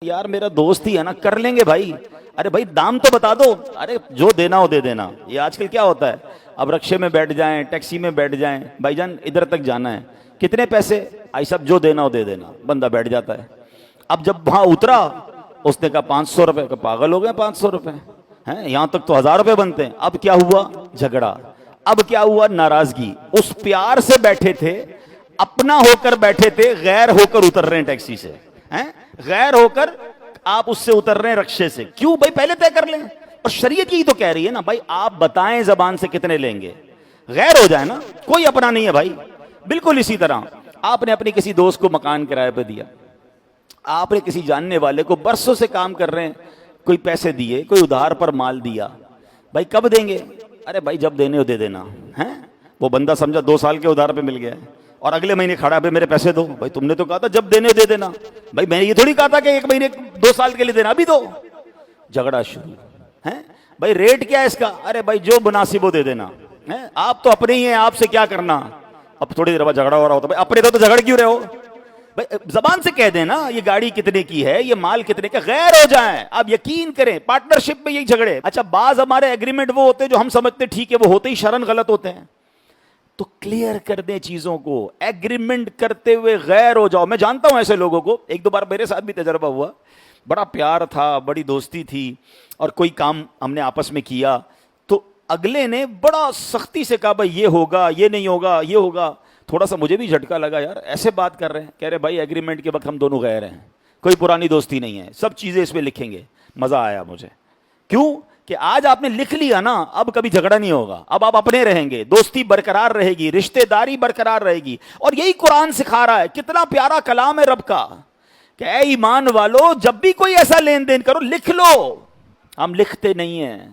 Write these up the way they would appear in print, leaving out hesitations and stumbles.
یار میرا دوست ہی ہے نا، کر لیں گے بھائی. ارے بھائی دام تو بتا دو. ارے جو دینا ہو دے دینا. یہ آج کل کیا ہوتا ہے، اب رکشے میں بیٹھ جائیں، ٹیکسی میں بیٹھ جائیں، بھائی جان ادھر تک جانا ہے، کتنے پیسے؟ آئی صاحب جو دینا ہو دے دینا. بندہ بیٹھ جاتا ہے. اب جب وہاں اترا اس نے کہا 500 روپے. کہ پاگل ہو گئے 500 روپے ہیں، یہاں تک تو 1000 روپے بنتے ہیں. اب کیا ہوا؟ جھگڑا. اب کیا ہوا؟ ناراضگی. اس پیار سے بیٹھے تھے، اپنا ہو کر بیٹھے تھے، غیر ہو کر اتر رہے ہیں ٹیکسی سے، غیر ہو کر آپ اس سے اتر رہے ہیں رکشے سے. کیوں بھائی؟ پہلے طے کر لیں. اور شریعت یہی تو کہہ رہی ہے نا بھائی، آپ بتائیں زبان سے کتنے لیں گے، غیر ہو جائے نا، کوئی اپنا نہیں ہے بھائی. بالکل اسی طرح آپ نے اپنی کسی دوست کو مکان کرائے پہ دیا، آپ نے کسی جاننے والے کو برسوں سے کام کر رہے ہیں، کوئی پیسے دیے، کوئی ادھار پر مال دیا. بھائی کب دیں گے؟ ارے بھائی جب دینے ہو دے دینا. وہ بندہ سمجھا 2 سال کے ادھار پہ مل گیا ہے، اور اگلے مہینے کھڑا پہ میرے پیسے دو. بھائی تم نے تو کہا تھا جب دینے دے دینا. بھائی میں نے یہ تھوڑی کہا تھا کہ 1 مہینے 2 سال کے لیے دینا، ابھی دو. جھگڑا شروع ہے. بھائی ریٹ کیا ہے اس کا؟ ارے بھائی جو مناسب ہو دے دینا. آپ تو اپنے ہی ہیں، آپ سے کیا کرنا. اب تھوڑی دیر بعد جھگڑا ہو رہا ہوتا. بھائی اپنے تو جھگڑ کیوں رہے ہو؟ بھائی زبان سے کہہ دیں نا یہ گاڑی کتنے کی ہے، یہ مال کتنے کا، غیر ہو جائیں. آپ یقین کریں پارٹنرشپ میں یہی جھگڑے. اچھا بعض ہمارے ایگریمنٹ وہ ہوتے ہیں جو ہم سمجھتے ٹھیک ہے، وہ ہوتے ہی شرن غلط ہوتے ہیں. تو کلیئر کر دیں چیزوں کو. ایگریمنٹ کرتے ہوئے غیر ہو جاؤ. میں جانتا ہوں ایسے لوگوں کو، 1-2 بار میرے ساتھ بھی تجربہ ہوا. بڑا پیار تھا، بڑی دوستی تھی، اور کوئی کام ہم نے آپس میں کیا تو اگلے نے بڑا سختی سے کہا بھائی یہ ہوگا، یہ نہیں ہوگا، یہ ہوگا. تھوڑا سا مجھے بھی جھٹکا لگا، یار ایسے بات کر رہے ہیں. کہہ رہے بھائی ایگریمنٹ کے وقت ہم دونوں غیر ہیں، کوئی پرانی دوستی نہیں ہے، سب چیزیں اس میں لکھیں گے. مزہ آیا مجھے. کیوں کہ آج آپ نے لکھ لیا نا، اب کبھی جھگڑا نہیں ہوگا. اب آپ اپنے رہیں گے، دوستی برقرار رہے گی، رشتہ داری برقرار رہے گی. اور یہی قرآن سکھا رہا ہے. کتنا پیارا کلام ہے رب کا کہ اے ایمان والو جب بھی کوئی ایسا لین دین کرو لکھ لو. ہم لکھتے نہیں ہیں،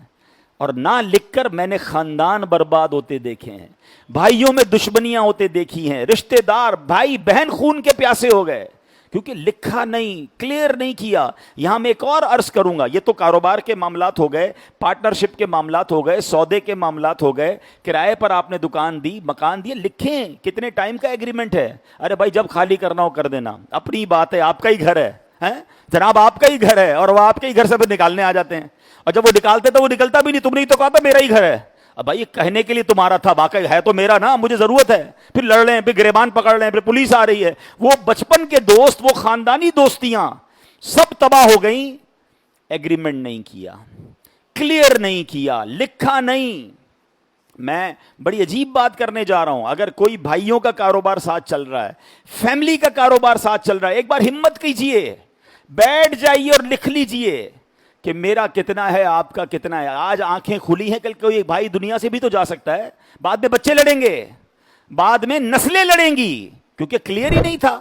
اور نہ لکھ کر میں نے خاندان برباد ہوتے دیکھے ہیں، بھائیوں میں دشمنیاں ہوتے دیکھی ہیں، رشتہ دار بھائی بہن خون کے پیاسے ہو گئے کیونکہ لکھا نہیں، کلیئر نہیں کیا. یہاں میں ایک اور عرض کروں گا. یہ تو کاروبار کے معاملات ہو گئے، پارٹنرشپ کے معاملات ہو گئے، سودے کے معاملات ہو گئے. کرائے پر آپ نے دکان دی، مکان دیے، لکھیں کتنے ٹائم کا ایگریمنٹ ہے. ارے بھائی جب خالی کرنا ہو کر دینا، اپنی بات ہے، آپ کا ہی گھر ہے جناب، آپ کا ہی گھر ہے، اور وہ آپ کے ہی گھر سے نکالنے آ جاتے ہیں. اور جب وہ نکالتے تو وہ نکلتا بھی نہیں. تم نے تو کہا تھا میرا ہی گھر ہے. اب بھائی کہنے کے لیے تمہارا تھا، واقعی ہے تو میرا نا، مجھے ضرورت ہے. پھر لڑ رہے ہیں، پھر گریبان پکڑ رہے ہیں، پھر پولیس آ رہی ہے. وہ بچپن کے دوست، وہ خاندانی دوستیاں سب تباہ ہو گئیں. ایگریمنٹ نہیں کیا، کلیئر نہیں کیا، لکھا نہیں. میں بڑی عجیب بات کرنے جا رہا ہوں. اگر کوئی بھائیوں کا کاروبار ساتھ چل رہا ہے، فیملی کا کاروبار ساتھ چل رہا ہے، ایک بار ہمت کیجئے، بیٹھ جائیے اور لکھ لیجئے کہ میرا کتنا ہے، آپ کا کتنا ہے. آج آنکھیں کھلی ہیں، کل کوئی بھائی دنیا سے بھی تو جا سکتا ہے. بعد میں بچے لڑیں گے، بعد میں نسلیں لڑیں گی، کیونکہ کلیئر ہی نہیں تھا.